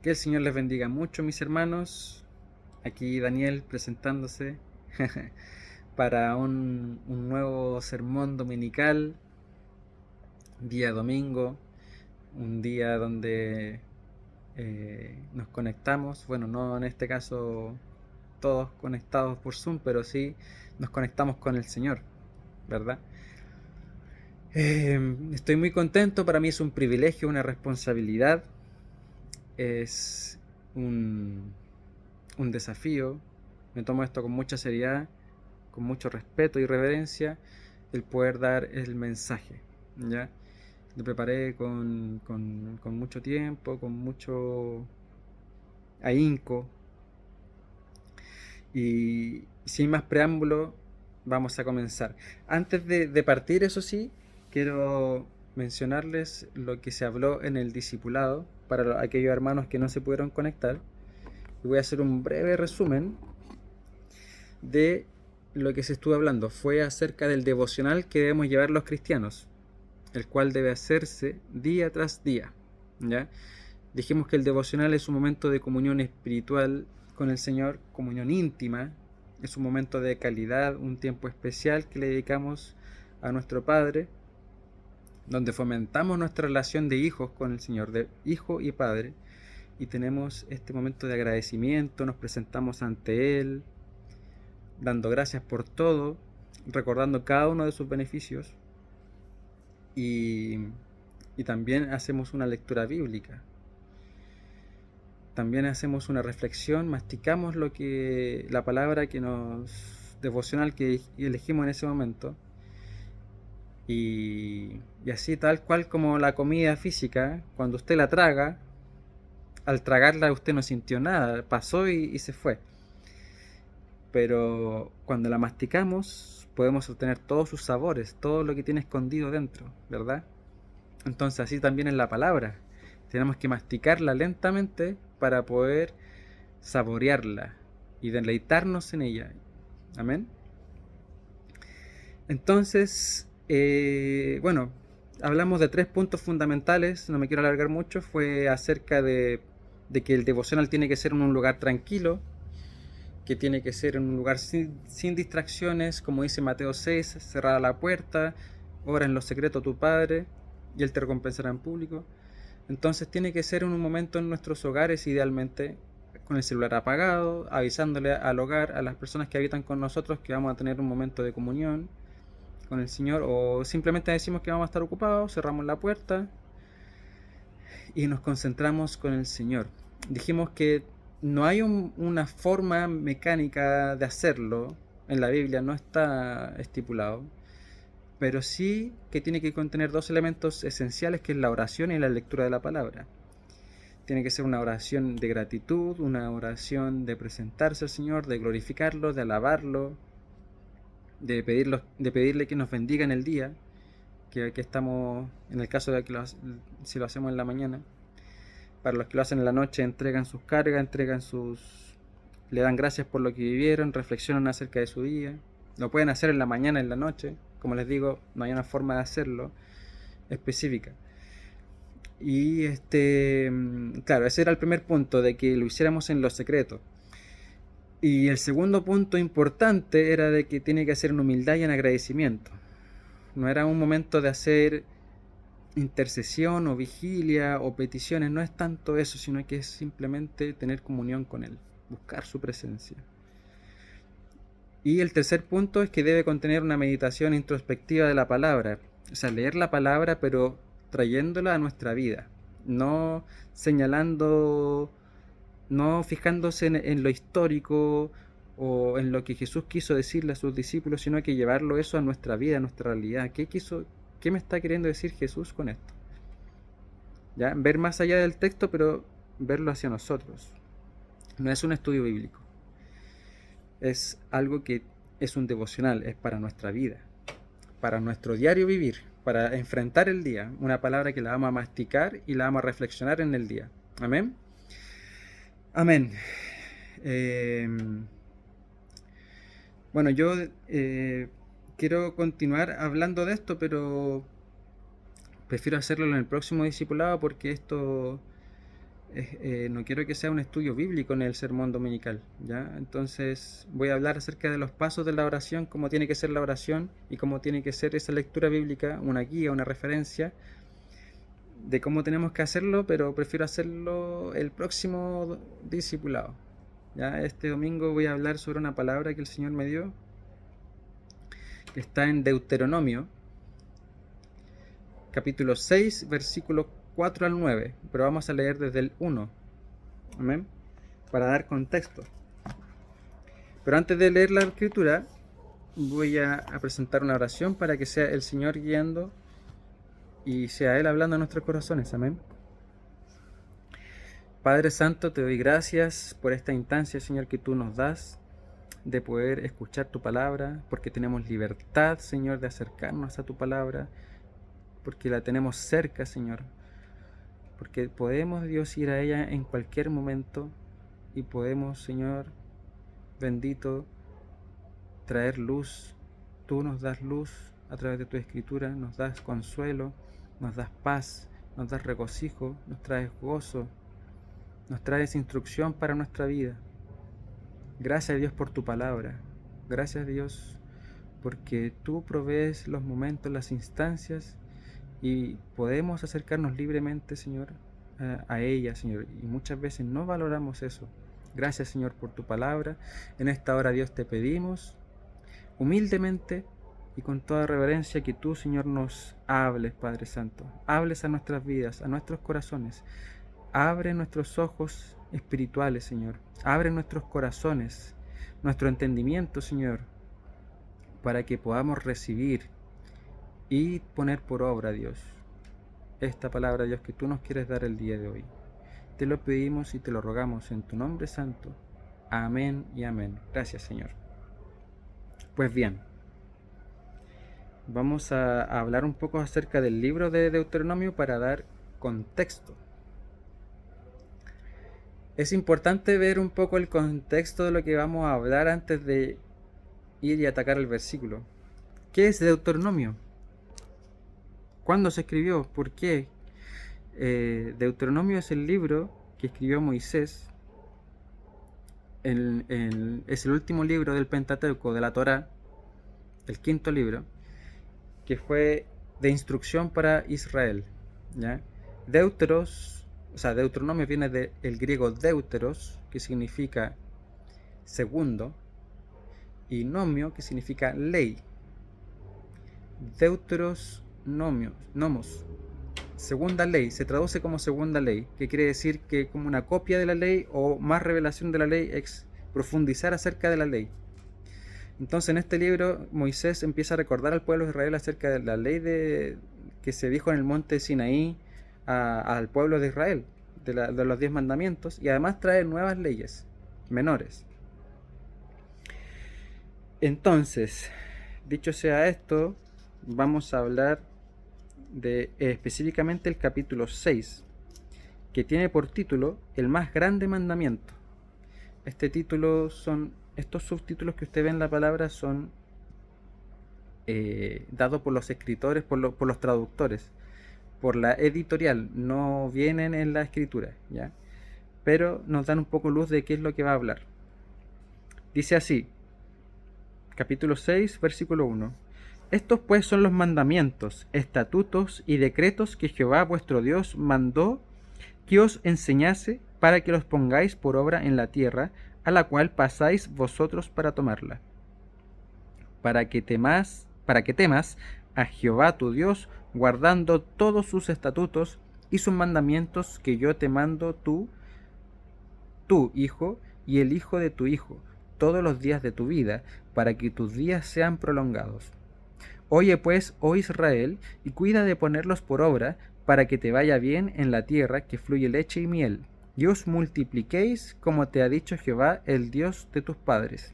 Que el Señor les bendiga mucho, mis hermanos. Aquí Daniel presentándose para un nuevo sermón dominical, día domingo, un día donde nos conectamos. Bueno, no en este caso todos conectados por Zoom, pero sí nos conectamos con el Señor, ¿verdad? Estoy muy contento, para mí es un privilegio, una responsabilidad, es un, un desafío. Me tomo esto con mucha seriedad, con mucho respeto y reverencia, el poder dar el mensaje, ¿ya? Lo preparé con mucho tiempo, con mucho ahínco, y sin más preámbulo, vamos a comenzar. Antes de partir, eso sí, quiero mencionarles lo que se habló en el discipulado para aquellos hermanos que no se pudieron conectar. Y voy a hacer un breve resumen de lo que se estuvo hablando. Fue acerca del devocional que debemos llevar los cristianos, el cual debe hacerse día tras día, ¿ya? Dijimos que el devocional es un momento de comunión espiritual con el Señor, comunión íntima, es un momento de calidad, un tiempo especial que le dedicamos a nuestro Padre, donde fomentamos nuestra relación de hijos con el Señor, de hijo y padre, y tenemos este momento de agradecimiento, nos presentamos ante Él, dando gracias por todo, recordando cada uno de sus beneficios, y, y también hacemos una lectura bíblica. También hacemos una reflexión, masticamos la palabra que nos devocional que elegimos en ese momento, y así tal cual como la comida física, cuando usted la traga, al tragarla usted no sintió nada, pasó y se fue. Pero cuando la masticamos podemos obtener todos sus sabores, todo lo que tiene escondido dentro, ¿verdad? Entonces así también es la palabra. Tenemos que masticarla lentamente para poder saborearla y deleitarnos en ella. Amén. Entonces, bueno, hablamos de tres puntos fundamentales, no me quiero alargar mucho, fue acerca de que el devocional tiene que ser en un lugar tranquilo, que tiene que ser en un lugar sin distracciones, como dice Mateo 6, cerrada la puerta, ora en lo secreto a tu Padre, y Él te recompensará en público. Entonces tiene que ser en un momento en nuestros hogares, idealmente con el celular apagado, avisándole al hogar, a las personas que habitan con nosotros, que vamos a tener un momento de comunión con el Señor, o simplemente decimos que vamos a estar ocupados, cerramos la puerta y nos concentramos con el Señor. Dijimos que no hay una forma mecánica de hacerlo, en la Biblia no está estipulado, pero sí que tiene que contener dos elementos esenciales, que es la oración y la lectura de la palabra. Tiene que ser una oración de gratitud, una oración de presentarse al Señor, de glorificarlo, de alabarlo, de pedirle que nos bendiga en el día, que estamos, en el caso de que si lo hacemos en la mañana. Para los que lo hacen en la noche, entregan sus cargas, le dan gracias por lo que vivieron, reflexionan acerca de su día. Lo pueden hacer en la mañana, en la noche. Como les digo, no hay una forma de hacerlo específica. Y claro, ese era el primer punto, de que lo hiciéramos en lo secreto. Y el segundo punto importante era de que tiene que hacer en humildad y en agradecimiento. No era un momento de hacer intercesión o vigilia o peticiones, no es tanto eso, sino que es simplemente tener comunión con Él, buscar su presencia. Y el tercer punto es que debe contener una meditación introspectiva de la palabra, o sea, leer la palabra pero trayéndola a nuestra vida, no señalando, no fijándose en lo histórico o en lo que Jesús quiso decirle a sus discípulos, sino que llevarlo eso a nuestra vida, a nuestra realidad. ¿Qué me está queriendo decir Jesús con esto? ¿Ya? Ver más allá del texto, pero verlo hacia nosotros. No es un estudio bíblico, es algo que es un devocional, es para nuestra vida, para nuestro diario vivir, para enfrentar el día, una palabra que la vamos a masticar y la vamos a reflexionar en el día. Amén. Amén. Eh, bueno, yo quiero continuar hablando de esto, pero prefiero hacerlo en el próximo discipulado, porque esto no quiero que sea un estudio bíblico en el sermón dominical, ¿ya? Entonces voy a hablar acerca de los pasos de la oración, cómo tiene que ser la oración y cómo tiene que ser esa lectura bíblica, una guía, una referencia de cómo tenemos que hacerlo, pero prefiero hacerlo el próximo discipulado, ¿ya? Este domingo voy a hablar sobre una palabra que el Señor me dio, que está en Deuteronomio, capítulo 6, versículos 4 al 9, pero vamos a leer desde el 1, amén, para dar contexto. Pero antes de leer la escritura, voy a presentar una oración para que sea el Señor guiando y sea Él hablando a nuestros corazones, amén. Padre Santo, te doy gracias por esta instancia, Señor, que tú nos das de poder escuchar tu palabra, porque tenemos libertad, Señor, de acercarnos a tu palabra, porque la tenemos cerca, Señor, porque podemos, Dios, ir a ella en cualquier momento y podemos, Señor bendito, traer luz. Tú nos das luz a través de tu escritura, nos das consuelo, nos das paz, nos das regocijo, nos traes gozo, nos traes instrucción para nuestra vida. Gracias, Dios, por tu palabra. Gracias, Dios, porque tú provees los momentos, las instancias, y podemos acercarnos libremente, Señor, a ella, Señor, y muchas veces no valoramos eso. Gracias, Señor, por tu palabra. En esta hora, Dios, te pedimos humildemente y con toda reverencia que tú, Señor, nos hables, Padre Santo. Hables a nuestras vidas, a nuestros corazones. Abre nuestros ojos espirituales, Señor. Abre nuestros corazones, nuestro entendimiento, Señor, para que podamos recibir y poner por obra, Dios, esta palabra, Dios, que tú nos quieres dar el día de hoy. Te lo pedimos y te lo rogamos en tu nombre santo. Amén y amén. Gracias, Señor. Pues bien, vamos a hablar un poco acerca del libro de Deuteronomio para dar contexto. Es importante ver un poco el contexto de lo que vamos a hablar antes de ir y atacar el versículo. ¿Qué es Deuteronomio? ¿Cuándo se escribió? ¿Por qué? Deuteronomio es el libro que escribió Moisés. Es el último libro del Pentateuco, de la Torá, el quinto libro, que fue de instrucción para Israel, ¿ya? Deuteronomio viene del griego deuteros, que significa segundo, y nomio, que significa ley. Nomos, segunda ley, se traduce como segunda ley, que quiere decir que como una copia de la ley o más revelación de la ley, es profundizar acerca de la ley. Entonces en este libro Moisés empieza a recordar al pueblo de Israel acerca de la ley que se dijo en el monte Sinaí al pueblo de Israel, de los 10 mandamientos, y además trae nuevas leyes menores. Entonces, dicho sea esto, vamos a hablar de específicamente el capítulo 6, que tiene por título el más grande mandamiento. Estos subtítulos que usted ve en la palabra son dados por los escritores, por los traductores, por la editorial, no vienen en la escritura, ¿ya? Pero nos dan un poco luz de qué es lo que va a hablar. Dice así, capítulo 6, versículo 1. Estos pues son los mandamientos, estatutos y decretos que Jehová vuestro Dios mandó que os enseñase para que los pongáis por obra en la tierra, a la cual pasáis vosotros para tomarla. Para que temas a Jehová tu Dios, guardando todos sus estatutos y sus mandamientos que yo te mando tu hijo y el hijo de tu hijo, todos los días de tu vida, para que tus días sean prolongados. Oye pues, oh Israel, y cuida de ponerlos por obra, para que te vaya bien en la tierra que fluye leche y miel, y os multipliquéis como te ha dicho Jehová, el Dios de tus padres.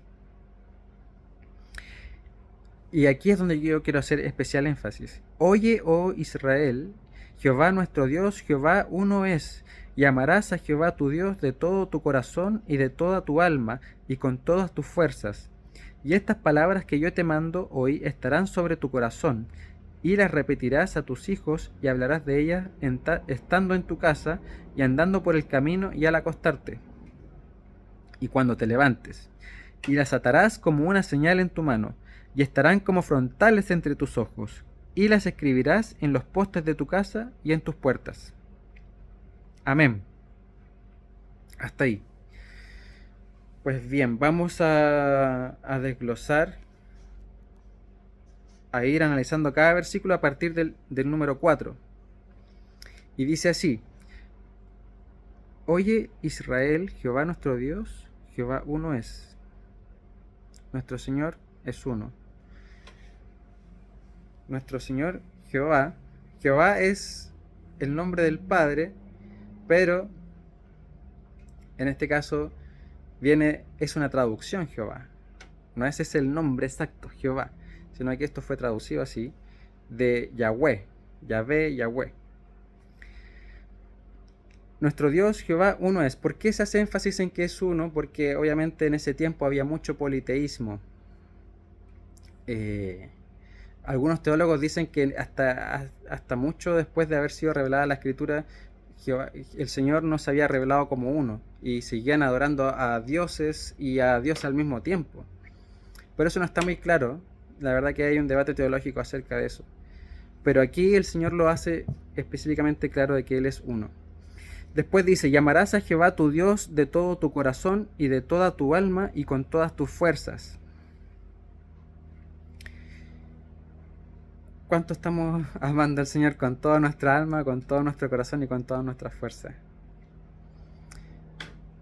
Y aquí es donde yo quiero hacer especial énfasis. Oye, oh Israel, Jehová nuestro Dios, Jehová uno es, y amarás a Jehová tu Dios de todo tu corazón y de toda tu alma y con todas tus fuerzas. Y estas palabras que yo te mando hoy estarán sobre tu corazón, y las repetirás a tus hijos y hablarás de ellas estando en tu casa y andando por el camino y al acostarte y cuando te levantes. Y las atarás como una señal en tu mano y estarán como frontales entre tus ojos y las escribirás en los postes de tu casa y en tus puertas. Amén. Hasta ahí. Pues bien, vamos a desglosar, a ir analizando cada versículo a partir del número 4. Y dice así: Oye Israel, Jehová nuestro Dios, Jehová uno es. Nuestro Señor es uno. Nuestro Señor Jehová. Jehová es el nombre del Padre, pero en este caso es una traducción Jehová. No ese es el nombre exacto, Jehová, sino que esto fue traducido así, de Yahweh, Yahvé, Yahweh. Nuestro Dios Jehová uno es. ¿Por qué se hace énfasis en que es uno? Porque obviamente en ese tiempo había mucho politeísmo. Algunos teólogos dicen que hasta mucho después de haber sido revelada la Escritura, el Señor no se había revelado como uno y seguían adorando a dioses y a Dios al mismo tiempo. Pero eso no está muy claro. La verdad que hay un debate teológico acerca de eso. Pero aquí el Señor lo hace específicamente claro de que Él es uno. Después dice: llamarás a Jehová tu Dios de todo tu corazón y de toda tu alma y con todas tus fuerzas. ¿Cuánto estamos amando al Señor con toda nuestra alma, con todo nuestro corazón y con todas nuestras fuerzas?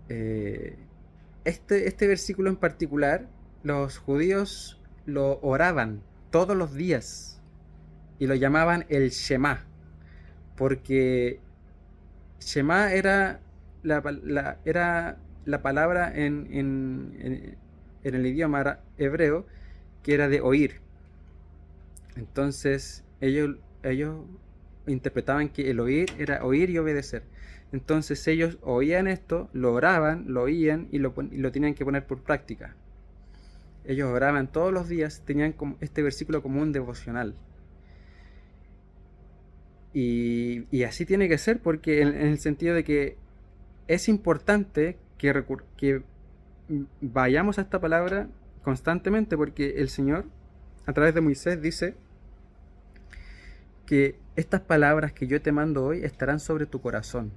Este versículo en particular, los judíos lo oraban todos los días y lo llamaban el Shema, porque Shema era la palabra en el idioma hebreo que era de oír. Entonces ellos interpretaban que el oír era oír y obedecer. Entonces ellos oían esto, lo oraban, lo oían y lo tenían que poner por práctica. Ellos oraban todos los días, tenían este versículo como un devocional. Y así tiene que ser, porque en el sentido de que es importante que vayamos a esta palabra constantemente, porque el Señor a través de Moisés dice que estas palabras que yo te mando hoy estarán sobre tu corazón.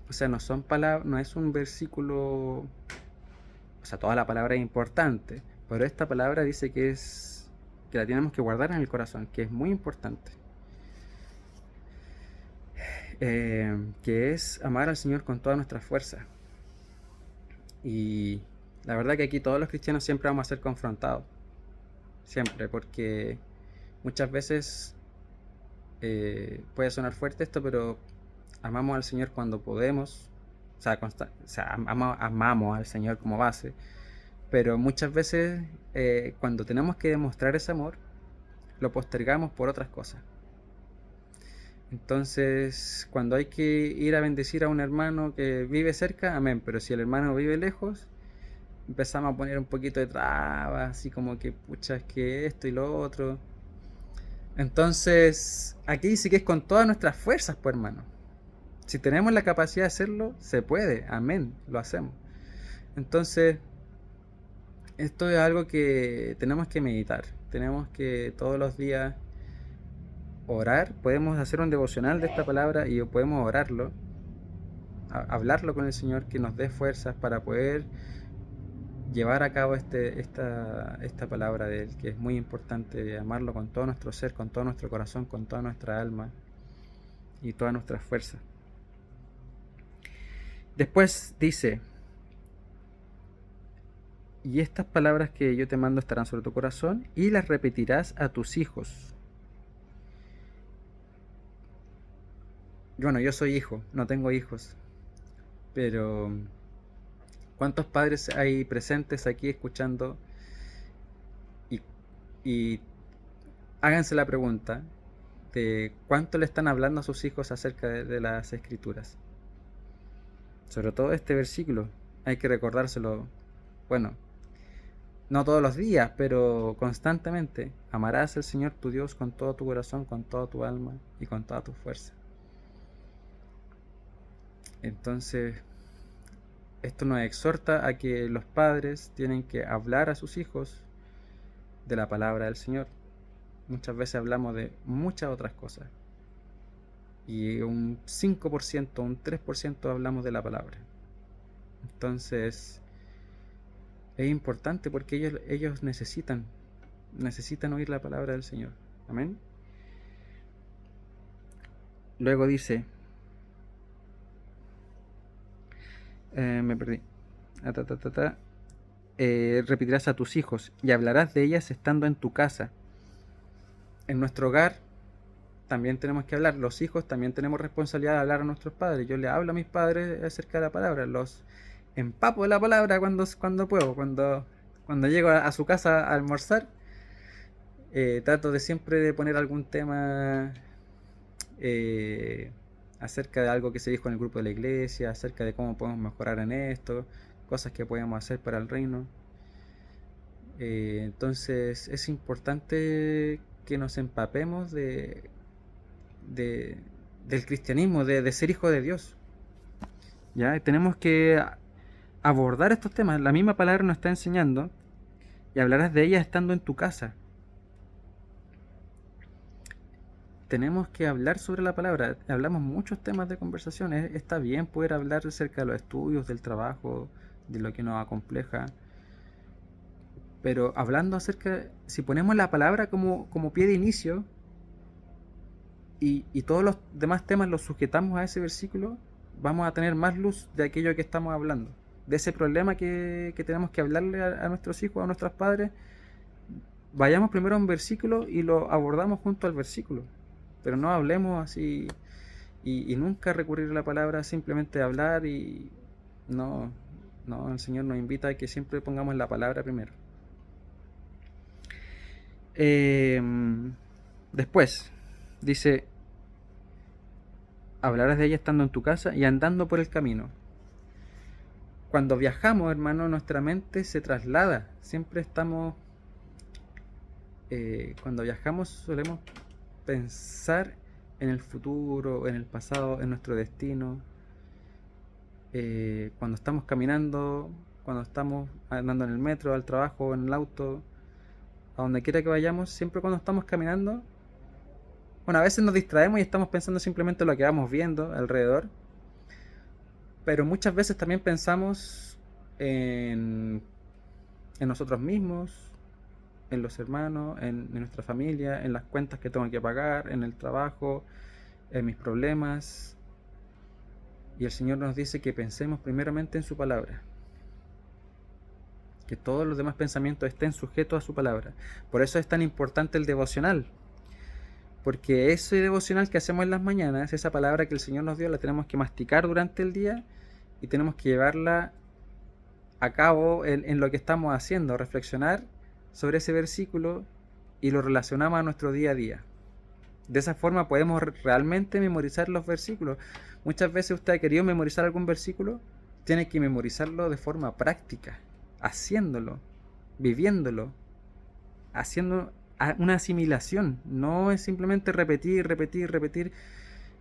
O sea, no son palabras, no es un versículo, o sea, toda la palabra es importante, pero esta palabra dice que la tenemos que guardar en el corazón, que es muy importante. Que es amar al Señor con toda nuestra fuerza. Y la verdad que aquí todos los cristianos siempre vamos a ser confrontados. Siempre, porque muchas veces puede sonar fuerte esto, pero amamos al Señor cuando podemos. O sea, amamos al Señor como base. Pero muchas veces cuando tenemos que demostrar ese amor, lo postergamos por otras cosas. Entonces, cuando hay que ir a bendecir a un hermano que vive cerca, amén. Pero si el hermano vive lejos, empezamos a poner un poquito de trabas, así como que, pucha, es que esto y lo otro. Entonces, aquí sí que es con todas nuestras fuerzas, pues, hermano. Si tenemos la capacidad de hacerlo, se puede, amén, lo hacemos. Entonces, esto es algo que tenemos que meditar. Tenemos que todos los días orar. Podemos hacer un devocional de esta palabra y podemos orarlo, hablarlo con el Señor, que nos dé fuerzas para poder llevar a cabo esta palabra de Él, que es muy importante, amarlo con todo nuestro ser, con todo nuestro corazón, con toda nuestra alma y todas nuestras fuerzas. Después dice: y estas palabras que yo te mando estarán sobre tu corazón y las repetirás a tus hijos. Bueno, yo soy hijo, no tengo hijos, pero ¿cuántos padres hay presentes aquí escuchando? Y háganse la pregunta de cuánto le están hablando a sus hijos acerca de las Escrituras. Sobre todo este versículo, hay que recordárselo. Bueno, No todos los días, pero constantemente. Amarás al Señor tu Dios con todo tu corazón, con toda tu alma y con toda tu fuerza. Entonces, esto nos exhorta a que los padres tienen que hablar a sus hijos de la palabra del Señor. Muchas veces hablamos de muchas otras cosas. Y un 5%, un 3% hablamos de la palabra. Entonces, es importante porque ellos necesitan oír la palabra del Señor. Amén. Luego dice, me perdí. Repetirás a tus hijos y hablarás de ellas estando en tu casa. En nuestro hogar también tenemos que hablar. Los hijos también tenemos responsabilidad de hablar a nuestros padres. Yo le hablo a mis padres acerca de la palabra. Los empapo de la palabra cuando puedo. Cuando llego a su casa a almorzar, trato de siempre de poner algún tema acerca de algo que se dijo en el grupo de la iglesia, acerca de cómo podemos mejorar en esto, cosas que podemos hacer para el reino. Entonces es importante que nos empapemos del cristianismo, de ser hijo de Dios. ¿Ya? Tenemos que abordar estos temas. La misma palabra nos está enseñando y hablarás de ella estando en tu casa. Tenemos que hablar sobre la palabra. Hablamos muchos temas de conversación. Está bien poder hablar acerca de los estudios, del trabajo, de lo que nos acompleja. Pero hablando acerca, si ponemos la palabra como pie de inicio y todos los demás temas los sujetamos a ese versículo, vamos a tener más luz de aquello que estamos hablando. De ese problema que tenemos que hablarle a nuestros hijos, a nuestros padres, vayamos primero a un versículo y lo abordamos junto al versículo. Pero no hablemos así y nunca recurrir a la palabra, simplemente hablar y no, el Señor nos invita a que siempre pongamos la palabra primero. Después dice, hablarás de ella estando en tu casa y andando por el camino. Cuando viajamos, hermano, nuestra mente se traslada. Siempre estamos, cuando viajamos solemos pensar en el futuro, en el pasado, en nuestro destino. Cuando estamos caminando, cuando estamos andando en el metro, al trabajo, en el auto, a donde quiera que vayamos, siempre cuando estamos caminando, bueno, a veces nos distraemos y estamos pensando simplemente en lo que vamos viendo alrededor, pero muchas veces también pensamos en nosotros mismos, en los hermanos, en nuestra familia, en las cuentas que tengo que pagar, en el trabajo, en mis problemas. Y el Señor nos dice que pensemos primeramente en su palabra, que todos los demás pensamientos estén sujetos a su palabra. Por eso es tan importante el devocional, porque ese devocional que hacemos en las mañanas, esa palabra que el Señor nos dio, la tenemos que masticar durante el día y tenemos que llevarla a cabo en lo que estamos haciendo, reflexionar sobre ese versículo y lo relacionamos a nuestro día a día. De esa forma podemos realmente memorizar los versículos. Muchas veces usted ha querido memorizar algún versículo, tiene que memorizarlo de forma práctica, haciéndolo, viviéndolo, haciendo una asimilación. No es simplemente repetir, repetir, repetir.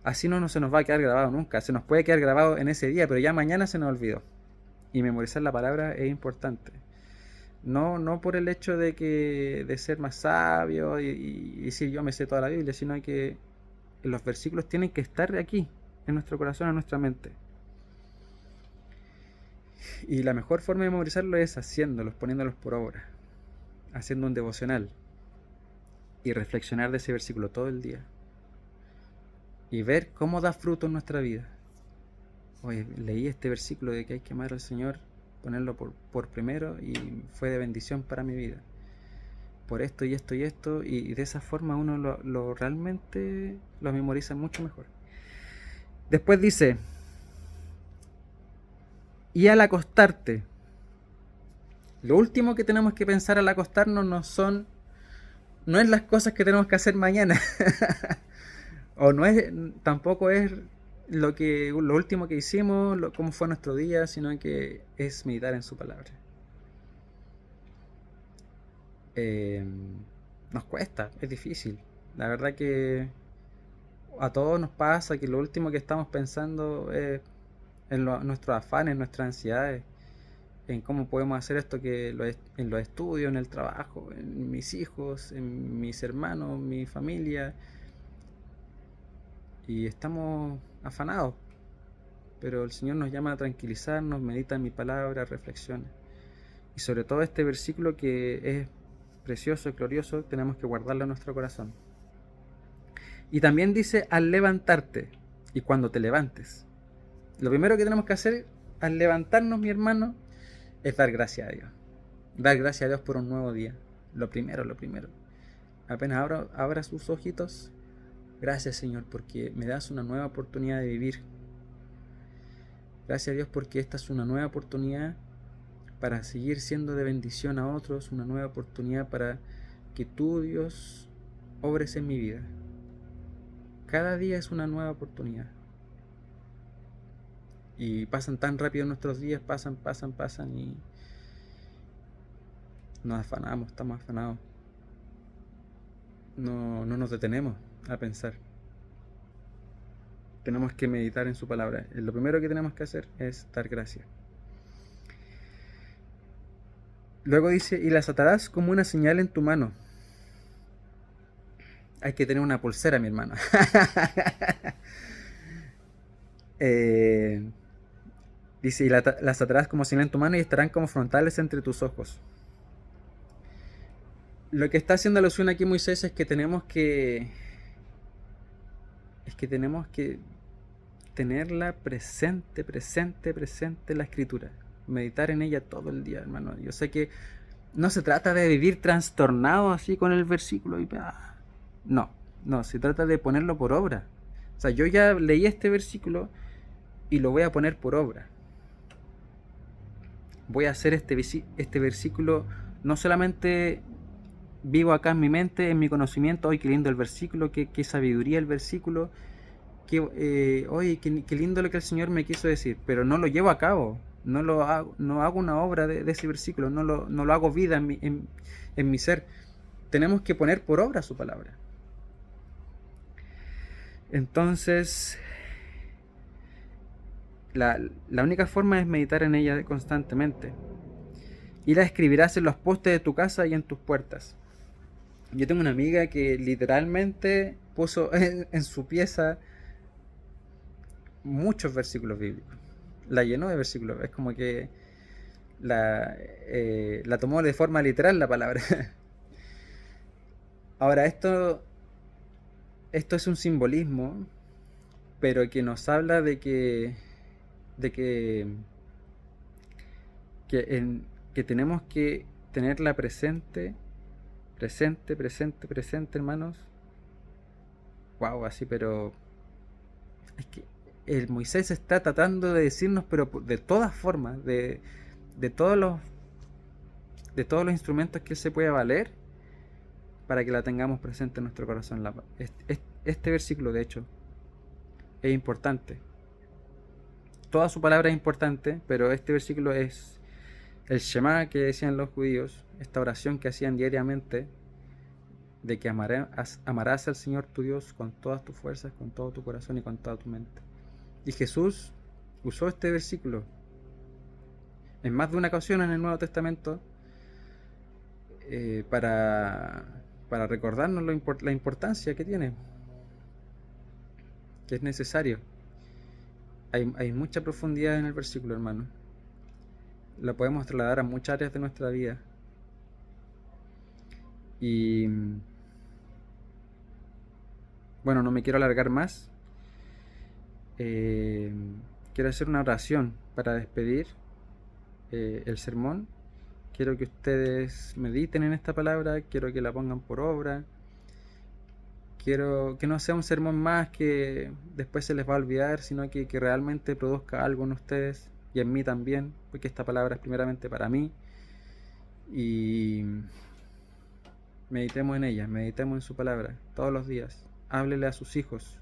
Así no se nos va a quedar grabado nunca. Se nos puede quedar grabado en ese día, pero ya mañana se nos olvidó. Y memorizar la palabra es importante. No por el hecho de ser más sabio y decir yo me sé toda la Biblia, sino que los versículos tienen que estar aquí, en nuestro corazón, en nuestra mente. Y la mejor forma de memorizarlo es haciéndolos, poniéndolos por obra, haciendo un devocional y reflexionar de ese versículo todo el día y ver cómo da fruto en nuestra vida. Oye, leí este versículo de que hay que amar al Señor, ponerlo por primero, y fue de bendición para mi vida por esto y esto y esto, y de esa forma uno lo realmente lo memoriza mucho mejor. Después dice, y al acostarte, lo último que tenemos que pensar al acostarnos no es las cosas que tenemos que hacer mañana o tampoco es lo último que hicimos, cómo fue nuestro día, sino que es meditar en su palabra. eh, nos cuesta, es difícil. La verdad que a todos nos pasa que lo último que estamos pensando es en nuestros afanes, nuestras ansiedades, en cómo podemos hacer esto en los estudios, en el trabajo, en mis hijos, en mis hermanos, mi familia, y estamos afanados. Pero el Señor nos llama a tranquilizarnos, medita en mi palabra, reflexiona. Y sobre todo este versículo que es precioso, glorioso, tenemos que guardarlo en nuestro corazón. Y también dice al levantarte y cuando te levantes. Lo primero que tenemos que hacer al levantarnos, mi hermano, es dar gracias a Dios. Dar gracias a Dios por un nuevo día. Lo primero, lo primero. Apenas abra sus ojitos. Gracias, Señor, porque me das una nueva oportunidad de vivir. Gracias a Dios porque esta es una nueva oportunidad para seguir siendo de bendición a otros. Una nueva oportunidad para que tú, Dios, obres en mi vida. Cada día es una nueva oportunidad. Y pasan tan rápido nuestros días, pasan y nos afanamos, estamos afanados. No nos detenemos a pensar. Tenemos que meditar en su palabra. Lo primero que tenemos que hacer es dar gracias. Luego dice, y las atarás como una señal en tu mano. Hay que tener una pulsera, mi hermano. Dice, y las atarás como señal en tu mano y estarán como frontales entre tus ojos. Lo que está haciendo alusión aquí Moisés es que tenemos que tenerla presente la escritura. Meditar en ella todo el día, hermano. Yo sé que no se trata de vivir trastornado así con el versículo. No, se trata de ponerlo por obra. O sea, yo ya leí este versículo y lo voy a poner por obra. Voy a hacer este versículo, no solamente vivo acá en mi mente, en mi conocimiento, qué lindo el versículo, qué sabiduría el versículo, qué lindo lo que el Señor me quiso decir, pero no lo llevo a cabo, no hago una obra de ese versículo, no lo hago vida en mi ser. Tenemos que poner por obra su palabra. Entonces, la única forma es meditar en ella constantemente. Y la escribirás en los postes de tu casa y en tus puertas. Yo tengo una amiga que literalmente puso en su pieza muchos versículos bíblicos. La llenó de versículos. Es como que la tomó de forma literal la palabra. Ahora, esto es un simbolismo, pero que nos habla de que tenemos que tenerla presente, hermanos. Wow, así, pero es que el Moisés está tratando de decirnos, pero de todas formas, de todos los instrumentos que él se puede valer para que la tengamos presente en nuestro corazón. Este versículo, de hecho, es importante. Toda su palabra es importante, pero este versículo es el Shema que decían los judíos, esta oración que hacían diariamente, de que amarás al Señor tu Dios con todas tus fuerzas, con todo tu corazón y con toda tu mente. Y Jesús usó este versículo en más de una ocasión en el Nuevo Testamento para recordarnos la importancia que tiene, que es necesario. Hay mucha profundidad en el versículo, hermano. La podemos trasladar a muchas áreas de nuestra vida. Y bueno, no me quiero alargar más. Quiero hacer una oración para despedir el sermón. Quiero que ustedes mediten en esta palabra, quiero que la pongan por obra. Quiero que no sea un sermón más que después se les va a olvidar, sino que realmente produzca algo en ustedes y en mí también, porque esta palabra es primeramente para mí. Y meditemos en ella, meditemos en su palabra todos los días. Háblele a sus hijos,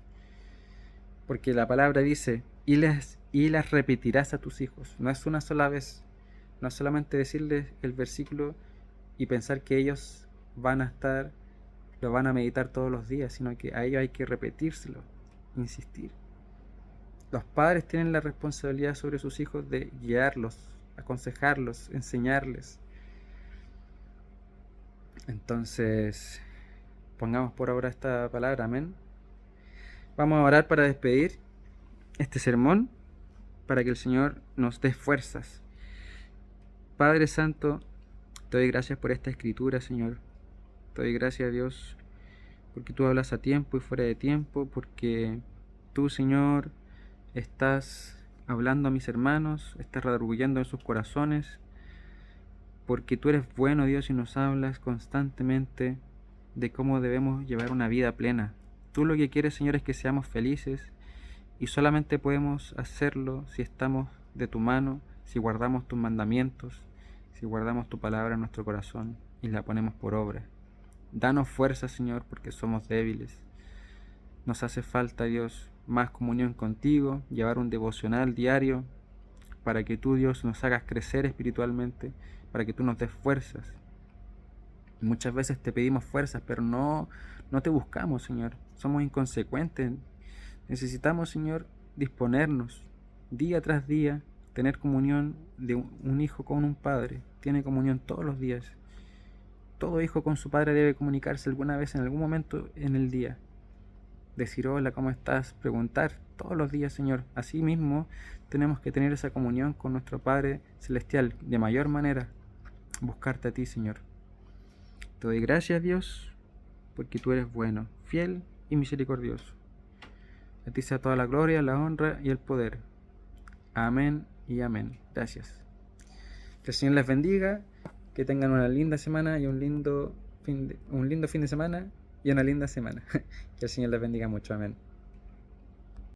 porque la palabra dice, y las repetirás a tus hijos. No es una sola vez, no es solamente decirles el versículo y pensar que ellos van a estar, lo van a meditar todos los días, sino que a ellos hay que repetírselo, insistir. Los padres tienen la responsabilidad sobre sus hijos de guiarlos, aconsejarlos, enseñarles. Entonces, pongamos por ahora esta palabra, amén. Vamos a orar para despedir este sermón, para que el Señor nos dé fuerzas. Padre Santo, te doy gracias por esta escritura, Señor. Te doy gracias, Dios, porque tú hablas a tiempo y fuera de tiempo, porque tú, Señor, estás hablando a mis hermanos, estás redarguyendo en sus corazones, porque tú eres bueno, Dios, y nos hablas constantemente de cómo debemos llevar una vida plena. Tú lo que quieres, Señor, es que seamos felices, y solamente podemos hacerlo si estamos de tu mano, si guardamos tus mandamientos, si guardamos tu palabra en nuestro corazón y la ponemos por obra. Danos fuerza, Señor, porque somos débiles. Nos hace falta, Dios, más comunión contigo, llevar un devocional diario, para que tú, Dios, nos hagas crecer espiritualmente, para que tú nos des fuerzas. Muchas veces te pedimos fuerzas, pero no te buscamos, Señor. Somos inconsecuentes. Necesitamos, Señor, disponernos día tras día, tener comunión de un hijo con un padre. Tiene comunión todos los días. Todo hijo con su padre debe comunicarse alguna vez, en algún momento en el día. Decir hola, ¿cómo estás? Preguntar todos los días, Señor. Así mismo tenemos que tener esa comunión con nuestro Padre Celestial de mayor manera. Buscarte a ti, Señor. Te doy gracias, Dios, porque tú eres bueno, fiel y misericordioso. A ti sea toda la gloria, la honra y el poder. Amén y amén. Gracias. Que el Señor les bendiga, que tengan una linda semana y un lindo fin de semana y una linda semana. Que el Señor les bendiga mucho. Amén.